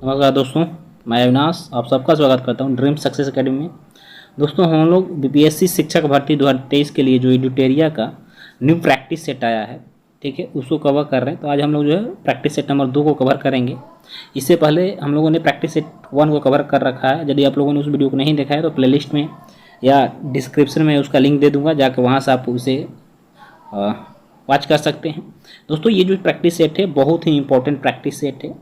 नमस्कार दोस्तों, मैं अविनाश आप सबका स्वागत करता हूं ड्रीम सक्सेस एकेडमी में। दोस्तों हम लोग बीपीएससी शिक्षक भर्ती 2023 के लिए जो एडुटेरिया का न्यू प्रैक्टिस सेट आया है, ठीक है, उसको कवर कर रहे हैं। तो आज हम लोग जो है प्रैक्टिस सेट नंबर 2 को कवर करेंगे। इससे पहले हम लोगों ने प्रैक्टिस सेट 1 को कवर कर रखा है। यदि आप लोगों ने उस वीडियो को नहीं देखा है तो प्लेलिस्ट में या डिस्क्रिप्शन में उसका लिंक दे दूँगा, जाकर वहाँ से आप उसे वॉच कर सकते हैं। दोस्तों ये जो प्रैक्टिस सेट है बहुत ही इंपॉर्टेंट प्रैक्टिस सेट है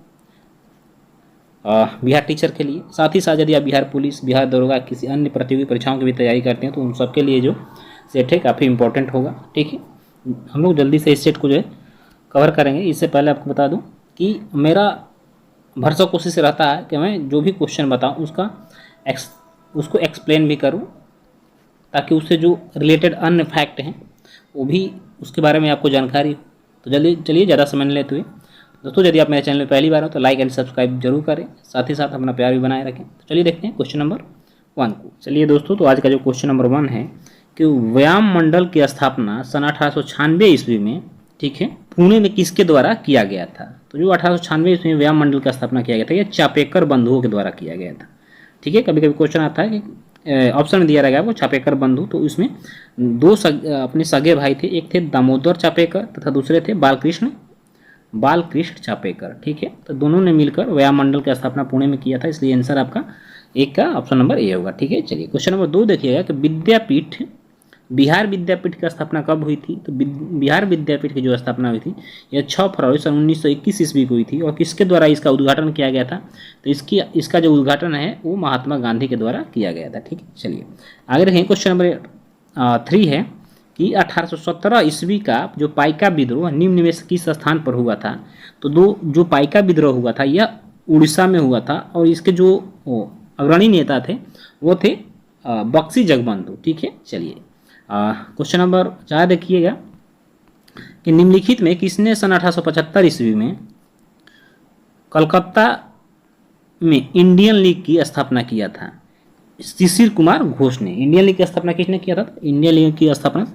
बिहार टीचर के लिए। साथ ही साथ यदि आप बिहार पुलिस, बिहार दरोगा, किसी अन्य प्रतियोगी परीक्षाओं की भी तैयारी करते हैं तो उन सबके लिए जो सेट है काफ़ी इंपॉर्टेंट होगा, ठीक है। हम लोग जल्दी से इस सेट को जो है कवर करेंगे। इससे पहले आपको बता दूं कि मेरा भरसक कोशिश रहता है कि मैं जो भी क्वेश्चन बताऊं उसको एक्सप्लेन भी करूं, ताकि उससे जो रिलेटेड अन्य फैक्ट हैं वो भी उसके बारे में आपको जानकारी हो। तो जल्दी चलिए ज़्यादा समय नहीं लेते हुए दोस्तों, यदि आप मेरे चैनल में पहली बार हो तो लाइक एंड सब्सक्राइब जरूर करें, साथ ही साथ अपना प्यार भी बनाए रखें। तो चलिए देखते हैं क्वेश्चन नंबर 1 को। चलिए दोस्तों, तो आज का जो क्वेश्चन नंबर 1 है कि व्यायाम मंडल की स्थापना सन 1896 ईस्वी में, ठीक है, पुणे में किसके द्वारा किया गया था? तो जो 1896 ईस्वी में व्यायाम मंडल की स्थापना किया गया था, यह चापेकर बंधुओं के द्वारा किया गया था, ठीक है। कभी कभी क्वेश्चन आता है कि ऑप्शन में दिया रहेगा वो चापेकर बंधु, तो इसमें दो अपने सगे भाई थे, एक थे दामोदर चापेकर तथा दूसरे थे बालकृष्ण चापेकर, ठीक है। तो दोनों ने मिलकर व्यायाम मंडल की स्थापना पुणे में किया था, इसलिए आंसर आपका एक का ऑप्शन नंबर ए होगा, ठीक है। चलिए क्वेश्चन नंबर 2 देखिएगा कि बिहार विद्यापीठ की स्थापना कब हुई थी? तो बिहार विद्यापीठ की जो स्थापना हुई थी यह 6 फरवरी सन 1921 ईस्वी को हुई थी। और किसके द्वारा इसका उद्घाटन किया गया था? तो इसका जो उद्घाटन है वो महात्मा गांधी के द्वारा किया गया था, ठीक है। चलिए आगे देखें, क्वेश्चन नंबर 3 है कि 1817 ईस्वी का जो पाइका विद्रोह निम्न में से किस स्थान पर हुआ था? तो जो पाइका विद्रोह हुआ था यह उड़ीसा में हुआ था, और इसके जो अग्रणी नेता थे वो थे बख्शी जगबंधु, ठीक है। चलिए क्वेश्चन नंबर 4 देखिएगा कि निम्नलिखित में किसने सन 1875 ईस्वी में कलकत्ता में इंडियन लीग की स्थापना किया था? शिशिर कुमार घोष ने। इंडियन लीग की स्थापना किसने किया था? इंडियन लीग की स्थापना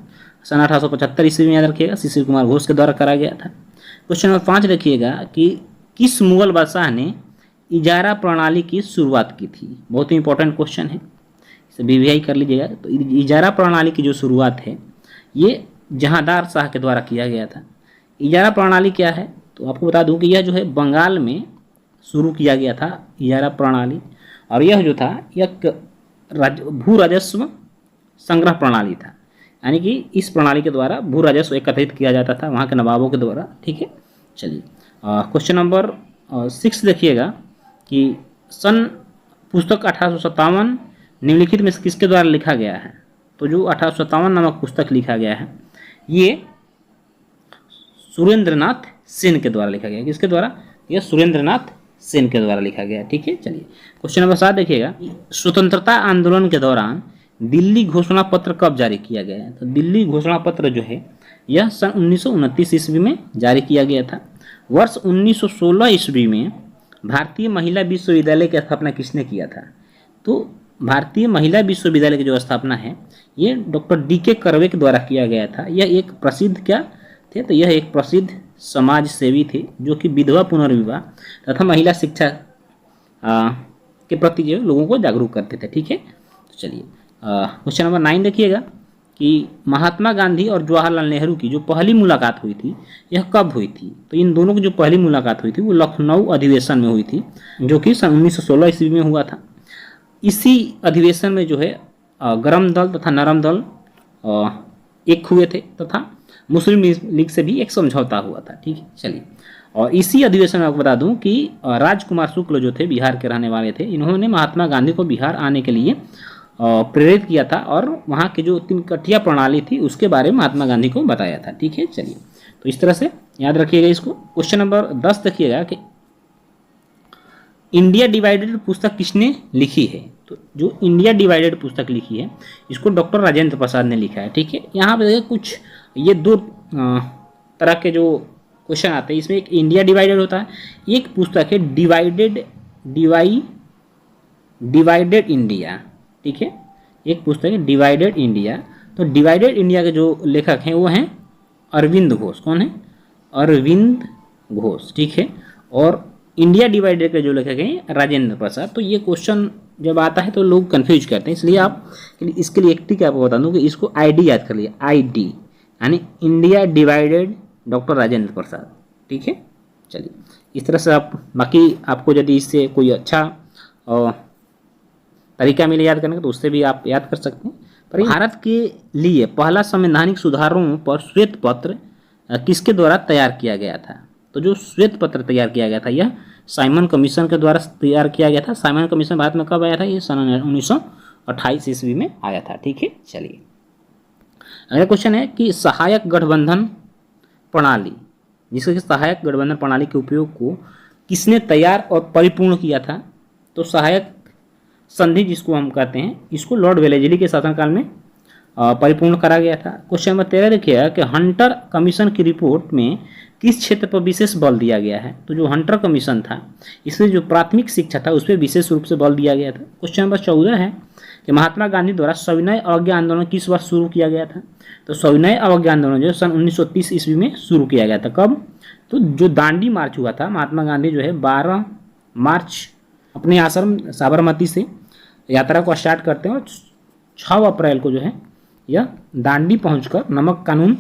सन 1875 ईस्वी में, याद रखिएगा, शिशिर कुमार घोष के द्वारा करा गया था। क्वेश्चन नंबर 5 देखिएगा कि किस मुगल बादशाह ने इजारा प्रणाली की शुरुआत की थी? बहुत ही इंपॉर्टेंट क्वेश्चन है, इसे वीवीआई कर लीजिएगा। तो इजारा प्रणाली की जो शुरुआत है ये जहांदार शाह के द्वारा किया गया था। इजारा प्रणाली क्या है? तो आपको बता दूं कि यह जो है बंगाल में शुरू किया गया था इजारा प्रणाली, और यह जो था यह भू राजस्व संग्रह प्रणाली था, यानी कि इस प्रणाली के द्वारा भू राजस्व एकत्रित किया जाता था वहाँ के नवाबों के द्वारा, ठीक है। चलिए क्वेश्चन नंबर 6 देखिएगा कि पुस्तक 1857 निम्नलिखित में से किसके द्वारा लिखा गया है? तो जो 1857 नामक पुस्तक लिखा गया है ये सुरेंद्रनाथ सेन के द्वारा लिखा गया। किसके द्वारा? यह सुरेंद्रनाथ सेन के द्वारा लिखा गया, ठीक है। चलिए क्वेश्चन नंबर 7 देखिएगा, स्वतंत्रता आंदोलन के दौरान दिल्ली घोषणा पत्र कब जारी किया गया है? तो दिल्ली घोषणा पत्र जो है यह सन 1929 ईस्वी में जारी किया गया था। वर्ष 1916 ईस्वी में भारतीय महिला विश्वविद्यालय की स्थापना किसने किया था? तो भारतीय महिला विश्वविद्यालय की जो स्थापना है ये डॉक्टर DK कर्वे के द्वारा किया गया था। यह एक प्रसिद्ध क्या थे? तो यह एक प्रसिद्ध समाज सेवी थे जो कि विधवा पुनर्विवाह तथा महिला शिक्षा के प्रति जो लोगों को जागरूक करते थे, ठीक है। तो चलिए क्वेश्चन नंबर 9 देखिएगा कि महात्मा गांधी और जवाहरलाल नेहरू की जो पहली मुलाकात हुई थी यह कब हुई थी? तो इन दोनों की जो पहली मुलाकात हुई थी वो लखनऊ अधिवेशन में हुई थी, जो कि सन 1916 ईस्वी में हुआ था। इसी अधिवेशन में जो है गरम दल तथा नरम दल एक हुए थे तथा मुस्लिम लीग से भी एक समझौता हुआ था, ठीक है। चलिए और इसी अधिवेशन में आपको बता दूं कि राजकुमार शुक्ल जो थे बिहार के रहने वाले थे, इन्होंने महात्मा गांधी को बिहार आने के लिए प्रेरित किया था और वहाँ की जो 3 कठिया प्रणाली थी उसके बारे में महात्मा गांधी को बताया था, ठीक है। चलिए तो इस तरह से याद रखिएगा इसको। क्वेश्चन नंबर 10 देखिएगा कि इंडिया डिवाइडेड पुस्तक किसने लिखी है? तो जो इंडिया डिवाइडेड पुस्तक लिखी है इसको डॉक्टर राजेंद्र प्रसाद ने लिखा है, ठीक है। यहाँ पे कुछ ये 2 तरह के जो क्वेश्चन आते हैं, इसमें एक इंडिया डिवाइडेड होता है, एक पुस्तक है डिवाइडेड इंडिया, ठीक है। एक पुस्तक है डिवाइडेड इंडिया। तो डिवाइडेड इंडिया के जो लेखक हैं वो हैं अरविंद घोष। कौन है? अरविंद घोष, ठीक है। और इंडिया डिवाइडेड के जो लेखक हैं राजेंद्र प्रसाद। तो ये क्वेश्चन जब आता है तो लोग कंफ्यूज करते हैं, इसलिए आप इसके लिए एक ट्रिक आपको बता दूं कि इसको आईडी याद कर लिया, आईडी यानी India divided doctor Rajendra Prasad. ठीक है, चलिए इस तरह से आप, बाकी आपको यदि इससे कोई अच्छा तरीका मिले याद करने का तो उससे भी आप याद कर सकते हैं। पर भारत के लिए पहला संवैधानिक सुधारों पर श्वेत पत्र किसके द्वारा तैयार किया गया था? तो जो श्वेत पत्र तैयार किया गया था यह साइमन कमीशन के द्वारा तैयार किया गया था। साइमन कमीशन भारत में कब आया था? ये सन 1928 ईस्वी में आया था। ठीक है, चलिए अगला क्वेश्चन है कि सहायक गठबंधन प्रणाली, जिसके सहायक गठबंधन प्रणाली के उपयोग को किसने तैयार और परिपूर्ण किया था? तो सहायक संधि जिसको हम कहते हैं, इसको लॉर्ड वेलेस्ली के शासनकाल में परिपूर्ण करा गया था। क्वेश्चन नंबर 13 देखिएगा कि हंटर कमीशन की रिपोर्ट में किस क्षेत्र पर विशेष बल दिया गया है? तो जो हंटर कमीशन था इसमें जो प्राथमिक शिक्षा था उस पर विशेष रूप से बल दिया गया था। क्वेश्चन नंबर 14 है कि महात्मा गांधी द्वारा सविनय अवज्ञा आंदोलन किस वर्ष शुरू किया गया था? तो सविनय अवज्ञा आंदोलन जो सन 1930 ईस्वी में शुरू किया गया था। कब? तो जो दांडी मार्च हुआ था, महात्मा गांधी जो है 12 मार्च अपने आश्रम साबरमती से यात्रा को स्टार्ट करते हैं और 6 अप्रैल को जो है यह दांडी पहुंचकर नमक कानून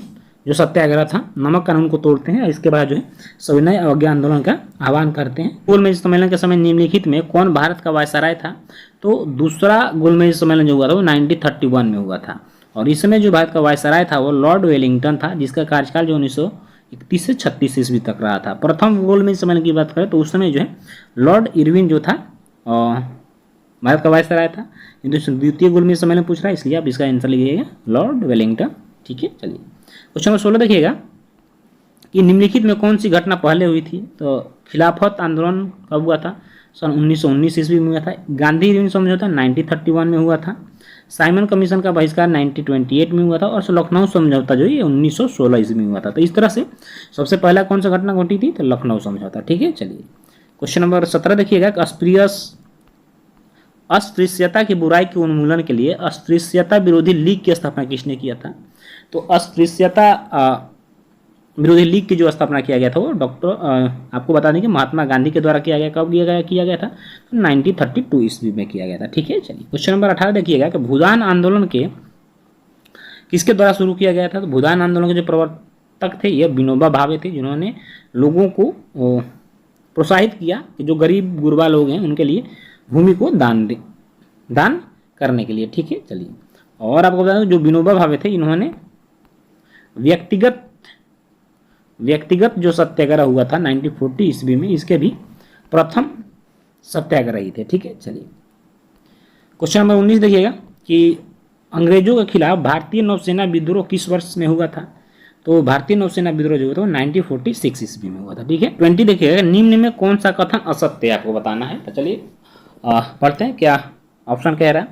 जो सत्याग्रह था, नमक कानून को तोड़ते हैं। इसके बाद जो है सविनय अवज्ञा आंदोलन का आह्वान करते हैं। गोलमेज सम्मेलन के समय निम्नलिखित में कौन भारत का वायसराय था? तो दूसरा गोलमेज सम्मेलन जो हुआ था वो 1931 में हुआ था और इसमें जो भारत का वायसराय था वो लॉर्ड वेलिंगटन था, जिसका कार्यकाल जो 1931 से 36 ईस्वी तक रहा था। प्रथम गोलमेज सम्मेलन की बात करें तो उस समय जो है लॉर्ड इरविन जो था भारत का वायसराय था। द्वितीय गोलमेज सम्मेलन पूछ रहा है, इसलिए आप इसका आंसर लिखिएगा लॉर्ड वेलिंगटन। ठीक है, चलिए क्वेश्चन नंबर 16 देखिएगा कि निम्नलिखित में कौन सी घटना पहले हुई थी? तो खिलाफत आंदोलन कब हुआ था? सन 1919 ईस्वी में हुआ था। गांधी इरविन समझौता 1931 में हुआ था। साइमन कमीशन का बहिष्कार 1928 में हुआ था और लखनऊ समझौता जो है 1916 ईस्वी में हुआ था। तो इस तरह से सबसे पहला कौन सा घटना घटी थी? तो लखनऊ समझौता। ठीक है, चलिए क्वेश्चन नंबर 17 देखिएगा कि अस्पृश्यता की बुराई के उन्मूलन के लिए अस्पृश्यता विरोधी लीग की स्थापना किसने किया था? तो अस्पृश्यता विरोधी लीग की जो स्थापना किया गया था वो आपको बता दें कि महात्मा गांधी के द्वारा किया गया। कब किया गया था? 1932 ईस्वी में किया गया था। ठीक है, चलिए क्वेश्चन नंबर 18 देखिएगा कि भूदान आंदोलन के किसके द्वारा शुरू किया गया था? तो भूदान आंदोलन के जो प्रवर्तक थे ये विनोबा भावे थे, जिन्होंने लोगों को प्रोत्साहित किया कि जो गरीब गुरबा लोग हैं उनके लिए भूमि को दान करने के लिए। ठीक है, चलिए और आपको बता दूं जो विनोबा भावे थे इन्होंने व्यक्तिगत जो सत्याग्रह हुआ था 1940 ईस्वी में, इसके भी प्रथम सत्याग्रही थे। ठीक है, चलिए क्वेश्चन नंबर 19 देखिएगा कि अंग्रेजों के खिलाफ भारतीय नौसेना विद्रोह किस वर्ष में हुआ था? तो भारतीय नौसेना विद्रोह जो हुआ था वो 1946 ईस्वी में हुआ था। ठीक है, 20 देखिएगा निम्न में कौन सा कथन असत्य है आपको बताना है। तो चलिए पढ़ते हैं क्या ऑप्शन कह रहा है।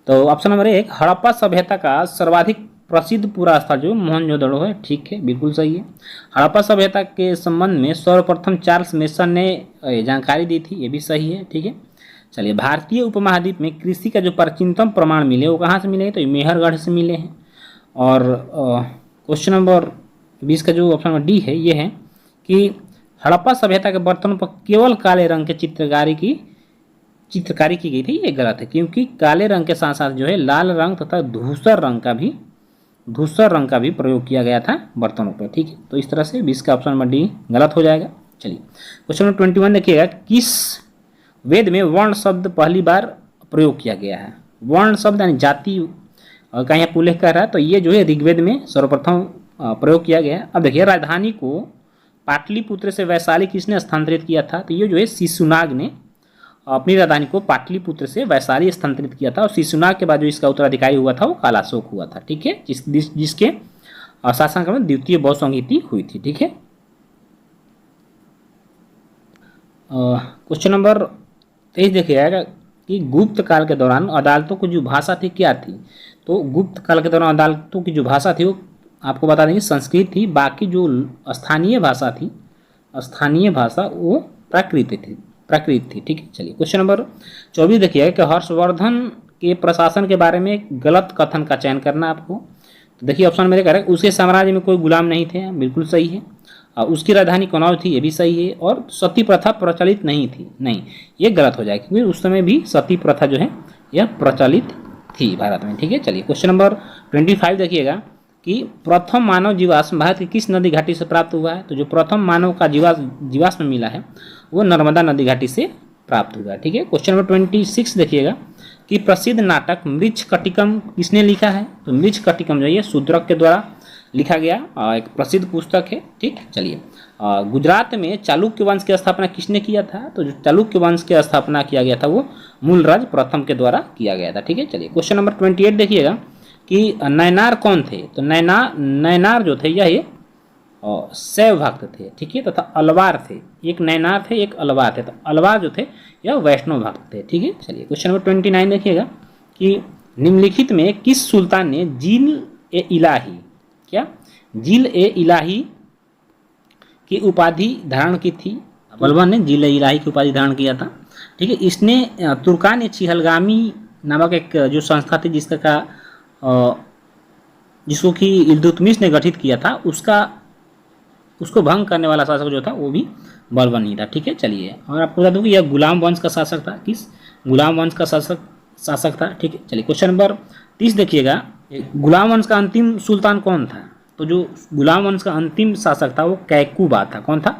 तो ऑप्शन नंबर 1 हड़प्पा सभ्यता का सर्वाधिक प्रसिद्ध पूरा स्थल जो मोहनजोदड़ो है। ठीक है, बिल्कुल सही है। हड़प्पा सभ्यता के संबंध में सर्वप्रथम चार्ल्स मेसन ने जानकारी दी थी, ये भी सही है। ठीक है, चलिए भारतीय उपमहाद्वीप में कृषि का जो प्राचीनतम प्रमाण मिले वो कहाँ से मिले? तो मेहरगढ़ से मिले हैं। और क्वेश्चन नंबर 20 का जो ऑप्शन नंबर डी है ये है कि हड़प्पा सभ्यता के बर्तनों पर केवल काले रंग के चित्रकारी की गई थी, ये गलत है, क्योंकि काले रंग के साथ साथ जो है लाल रंग तथा धूसर रंग का भी प्रयोग किया गया था बर्तनों पर। ठीक है, तो इस तरह से 20 का ऑप्शन नंबर डी गलत हो जाएगा। चलिए क्वेश्चन नंबर 21 देखिएगा किस वेद में वर्ण शब्द पहली बार प्रयोग किया गया है? वर्ण शब्द यानी जाति का यहाँ उल्लेख कर रहा है, तो ये जो है ऋग्वेद में सर्वप्रथम प्रयोग किया गया है। अब देखिए राजधानी को पाटलिपुत्र से वैशाली किसने स्थानांतरित किया था? तो ये जो है शिशुनाग ने अपनी राजधानी को पाटलिपुत्र से वैशाली स्थानांतरित किया था और शिशुनाग के बाद जो इसका उत्तराधिकारी हुआ था वो कालाशोक हुआ था। ठीक है, जिसके शासनकाल में द्वितीय बहुसंगीति हुई थी। ठीक है, क्वेश्चन नंबर 23 देखिएगा कि गुप्त काल के दौरान अदालतों की जो भाषा थी क्या थी? तो गुप्त काल के दौरान अदालतों की जो भाषा थी वो आपको बता देंगे संस्कृत थी, बाकी जो स्थानीय भाषा वो प्राकृत थी। ठीक है, चलिए क्वेश्चन नंबर 24 देखिए कि हर्षवर्धन के प्रशासन के बारे में गलत कथन का चयन करना आपको। तो देखिए ऑप्शन मेरे कह रहे हैं उसके साम्राज्य में कोई गुलाम नहीं थे, बिल्कुल सही है। उसकी राजधानी कनौज थी, ये भी सही है। और सती प्रथा प्रचलित नहीं थी, नहीं ये गलत हो जाएगा क्योंकि उस समय भी सती प्रथा जो है यह प्रचलित थी भारत में। ठीक है, चलिए क्वेश्चन नंबर 25 देखिएगा कि प्रथम मानव जीवाश्म भारत की किस नदी घाटी से प्राप्त हुआ है। तो जो प्रथम मानव का जीवाश्म मिला है वो नर्मदा नदी घाटी से प्राप्त हुआ है। ठीक है, क्वेश्चन नंबर 26 देखिएगा कि प्रसिद्ध नाटक मृच्छकटिकम किसने लिखा है। तो मृच्छकटिकम जो है शूद्रक के द्वारा लिखा गया एक प्रसिद्ध पुस्तक है। ठीक, चलिए गुजरात में चालुक्य वंश की स्थापना किसने किया था। तो जो चालुक्य वंश की स्थापना किया गया था वो मूलराज प्रथम के द्वारा किया गया था। ठीक है, चलिए क्वेश्चन नंबर 28 देखिएगा कि नैनार कौन थे। तो नैनार जो थे यह शैव भक्त थे। ठीक है, तथा अलवार थे, एक नैनार थे एक अलवार थे। तो अलवार जो थे यह वैष्णव भक्त थे। ठीक है, चलिए क्वेश्चन नंबर 29 देखिएगा कि निम्नलिखित में किस सुल्तान ने जिल ए इलाही, क्या जिल ए इलाही की उपाधि धारण की थी। बलबन ने जिल ए इलाही की उपाधि धारण किया था। ठीक है, इसने तुर्कान ए चिहलगामी नामक एक जो संस्था थी जिसको कि इल्तुतमिश ने गठित किया था, उसको भंग करने वाला शासक जो था वो भी बलबन ही था। ठीक है, चलिए और आपको बता दूं कि यह गुलाम वंश का शासक था। किस गुलाम वंश का शासक था। ठीक है, चलिए क्वेश्चन नंबर 30 देखिएगा, गुलाम वंश का अंतिम सुल्तान कौन था। तो जो गुलाम वंश का अंतिम शासक था वो कैकूबाद था। कौन था,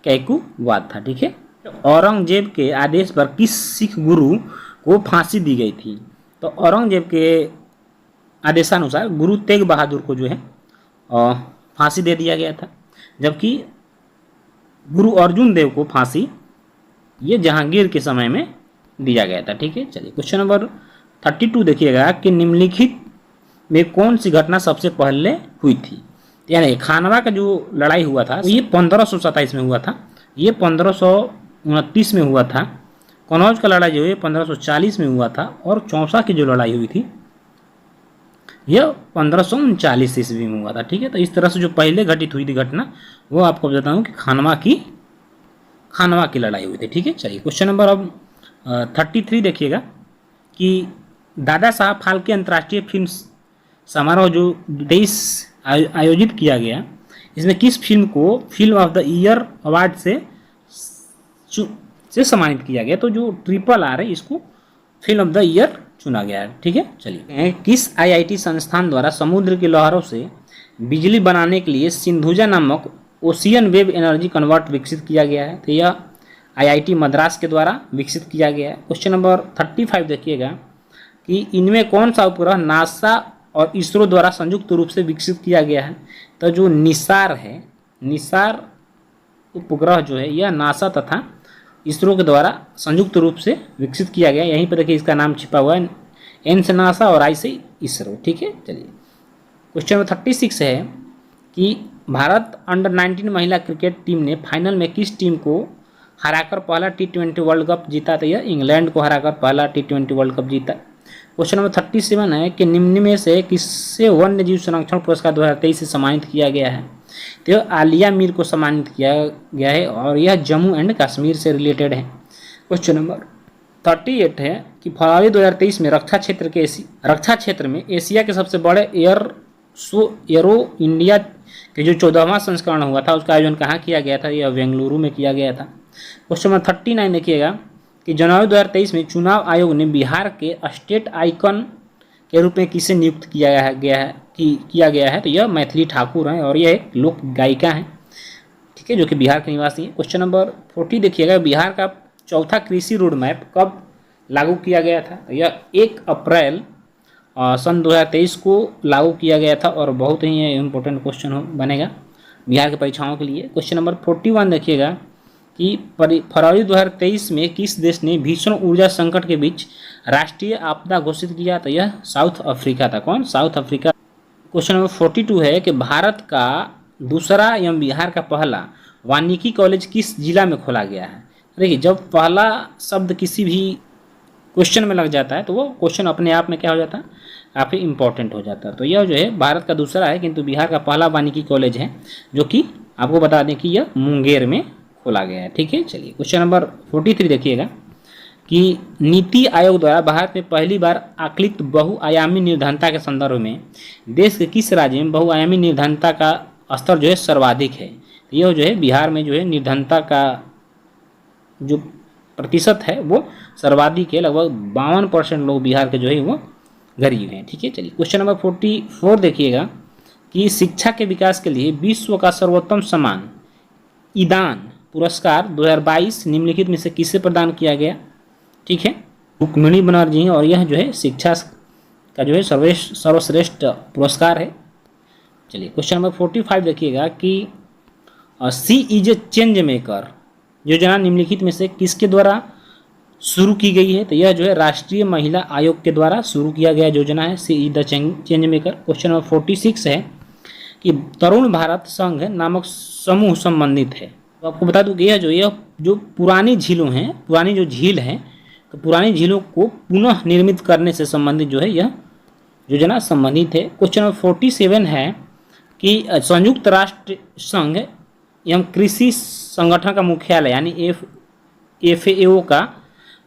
कैकूबाद था। ठीक है, औरंगजेब के आदेश पर किस सिख गुरु को फांसी दी गई थी। तो औरंगजेब के आदेशानुसार गुरु तेग बहादुर को जो है फांसी दे दिया गया था, जबकि गुरु अर्जुन देव को फांसी ये जहांगीर के समय में दिया गया था। ठीक है, चलिए क्वेश्चन नंबर 32 देखिएगा कि निम्नलिखित में कौन सी घटना सबसे पहले हुई थी। यानी खानवा का जो लड़ाई हुआ था ये 1527 में हुआ था, ये 1529 में हुआ था। कनौज का लड़ाई जो है 1540 में हुआ था और चौसा की जो लड़ाई हुई थी यह 1539 ईस्वी में हुआ था। ठीक है, तो इस तरह से जो पहले घटित हुई थी घटना वो आपको बताता हूँ कि खानवा की लड़ाई हुई थी। ठीक है, चलिए क्वेश्चन नंबर अब 33 देखिएगा कि दादा साहब फाल्के अंतर्राष्ट्रीय फिल्म समारोह जो 23 आयोजित किया गया, इसमें किस फिल्म को film of the year award से सम्मानित किया गया। तो जो RRR है इसको फिल्म ऑफ द ईयर चुना गया है। ठीक है, चलिए किस IIT संस्थान द्वारा समुद्र की लहरों से बिजली बनाने के लिए सिंधुजा नामक ओशियन वेव एनर्जी कन्वर्ट विकसित किया गया है। तो यह IIT मद्रास के द्वारा विकसित किया गया है। क्वेश्चन नंबर 35 देखिएगा कि इनमें कौन सा उपग्रह नासा और इसरो द्वारा संयुक्त रूप से विकसित किया गया है। तो जो निसार है, निसार उपग्रह जो है यह नासा तथा इसरो के द्वारा संयुक्त रूप से विकसित किया गया। यहीं पर देखिए इसका नाम छिपा हुआ है, N से नासा और I से इसरो। ठीक है, चलिए क्वेश्चन नंबर 36 है कि भारत अंडर-19 महिला क्रिकेट टीम ने फाइनल में किस टीम को हराकर पहला T20 वर्ल्ड कप जीता। तो यह इंग्लैंड को हराकर पहला T20 वर्ल्ड कप जीता। क्वेश्चन नंबर 37 है कि निम्न में से किससे वन्य जीव संरक्षण पुरस्कार 2023 से सम्मानित किया गया है। तो आलिया मीर को सम्मानित किया गया है और यह जम्मू एंड कश्मीर से रिलेटेड है। क्वेश्चन नंबर 38 है कि फरवरी 2023 में रक्षा क्षेत्र में एशिया के सबसे बड़े एरो इंडिया के जो 14वां संस्करण हुआ था उसका आयोजन कहाँ किया गया था। यह बेंगलुरु में किया गया था। क्वेश्चन नंबर 39 देखिएगा कि जनवरी 2023 में चुनाव आयोग ने बिहार के स्टेट आइकन के रूप में किसे नियुक्त किया गया है। तो यह मैथिली ठाकुर हैं और यह एक लोक गायिका हैं। ठीक है, जो कि बिहार के निवासी हैं। क्वेश्चन नंबर 40 देखिएगा, बिहार का चौथा कृषि रोड मैप कब लागू किया गया था। तो यह 1 अप्रैल सन 2023 को लागू किया गया था और बहुत ही इम्पोर्टेंट क्वेश्चन बनेगा बिहार की परीक्षाओं के लिए। क्वेश्चन नंबर 41 देखिएगा कि फरवरी 2023 में किस देश ने भीषण ऊर्जा संकट के बीच राष्ट्रीय आपदा घोषित किया। तो यह साउथ अफ्रीका था। कौन, साउथ अफ्रीका। क्वेश्चन नंबर 42 है कि भारत का दूसरा एवं बिहार का पहला वानिकी कॉलेज किस जिला में खोला गया है। देखिए, जब पहला शब्द किसी भी क्वेश्चन में लग जाता है तो वो क्वेश्चन अपने आप में क्या हो जाता है, काफ़ी इंपॉर्टेंट हो जाता है। तो यह जो है भारत का दूसरा है किंतु बिहार का पहला वानिकी कॉलेज है, जो कि आपको बता दें कि यह मुंगेर में खोला गया है। ठीक है, चलिए क्वेश्चन नंबर 43 देखिएगा कि नीति आयोग द्वारा भारत में पहली बार आकलित बहुआयामी निर्धनता के संदर्भ में देश के किस राज्य में बहुआयामी निर्धनता का स्तर जो है सर्वाधिक है। यह जो है बिहार में जो है निर्धनता का जो प्रतिशत है वो सर्वाधिक है, लगभग 52% लोग बिहार के जो है वो गरीब हैं। ठीक है, चलिए क्वेश्चन नंबर 44 देखिएगा कि शिक्षा के विकास के लिए विश्व का सर्वोत्तम सम्मान ईदान पुरस्कार 2022 निम्नलिखित में से किसे प्रदान किया गया। ठीक है, रुक्मिणी बनर्जी, और यह जो है शिक्षा का जो है सर्वश्रेष्ठ पुरस्कार है। चलिए क्वेश्चन नंबर 45 देखिएगा कि सी इज ए चेंज मेकर योजना निम्नलिखित में से किसके द्वारा शुरू की गई है। तो यह जो है राष्ट्रीय महिला आयोग के द्वारा शुरू किया गया योजना है, she is the change maker. Question number 46 है कि तरुण भारत संघ नामक समूह संबंधित है। तो आपको बता दूं कि यह जो पुरानी झीलों हैं, पुरानी जो झील हैं, तो पुरानी झीलों को पुनः निर्मित करने से संबंधित जो है यह योजना संबंधित है। क्वेश्चन नंबर 47 है कि संयुक्त राष्ट्र संघ एवं कृषि संगठन का मुख्यालय यानी FAO का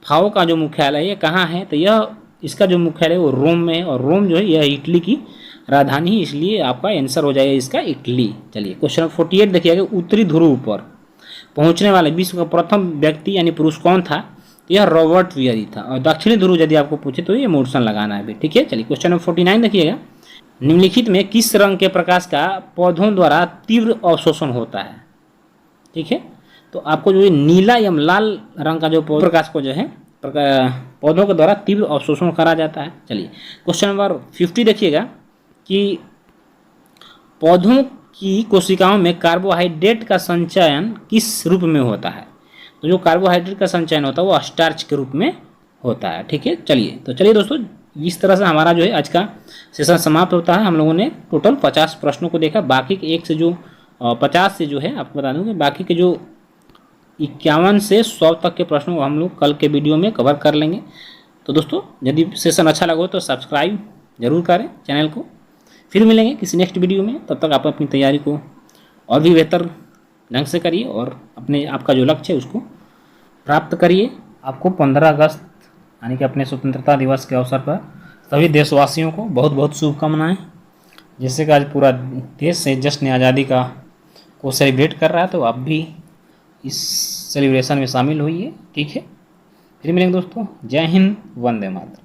फाओ का जो मुख्यालय है कहाँ है। तो यह इसका जो मुख्यालय वो रोम में है, और रोम जो है यह इटली की राजधानी, इसलिए आपका आंसर हो जाएगा इसका इटली। चलिए क्वेश्चन नंबर 48 देखिएगा, उत्तरी ध्रुव पर पहुंचने वाले विश्व का प्रथम व्यक्ति यानी पुरुष कौन था। तो यह रॉबर्ट वियरी था, और दक्षिणी ध्रुव यदि आपको पूछे तो ये मोर्सन लगाना है। ठीक है, चलिए क्वेश्चन नंबर 49 देखिएगा, निम्नलिखित में किस रंग के प्रकाश का पौधों द्वारा तीव्र अवशोषण होता है। ठीक है, तो आपको जो है नीला एवं लाल रंग का जो प्रकाश को जो है पौधों के द्वारा तीव्र अवशोषण करा जाता है। चलिए क्वेश्चन नंबर 50 देखिएगा कि पौधों की कोशिकाओं में कार्बोहाइड्रेट का संचयन किस रूप में होता है। तो जो कार्बोहाइड्रेट का संचयन होता है वो स्टार्च के रूप में होता है। ठीक है, चलिए दोस्तों, इस तरह से हमारा जो है आज का सेशन समाप्त होता है। हम लोगों ने टोटल 50 प्रश्नों को देखा, बाकी के 1 से जो 50 से जो है आपको बता दूँ कि बाकी के जो 51 से 100 तक के प्रश्नों को हम लोग कल के वीडियो में कवर कर लेंगे। तो दोस्तों, यदि सेशन अच्छा लगा हो तो सब्सक्राइब जरूर करें चैनल को। फिर मिलेंगे किसी नेक्स्ट वीडियो में, तब तक आप अपनी तैयारी को और भी बेहतर ढंग से करिए और आपका जो लक्ष्य है उसको प्राप्त करिए। आपको 15 अगस्त यानी कि अपने स्वतंत्रता दिवस के अवसर पर सभी देशवासियों को बहुत बहुत शुभकामनाएं। जैसे कि आज पूरा देश से जश्न आज़ादी को सेलिब्रेट कर रहा है, तो आप भी इस सेलिब्रेशन में शामिल होइए। ठीक है, फिर मिलेंगे दोस्तों। जय हिंद, वंदे मातरम।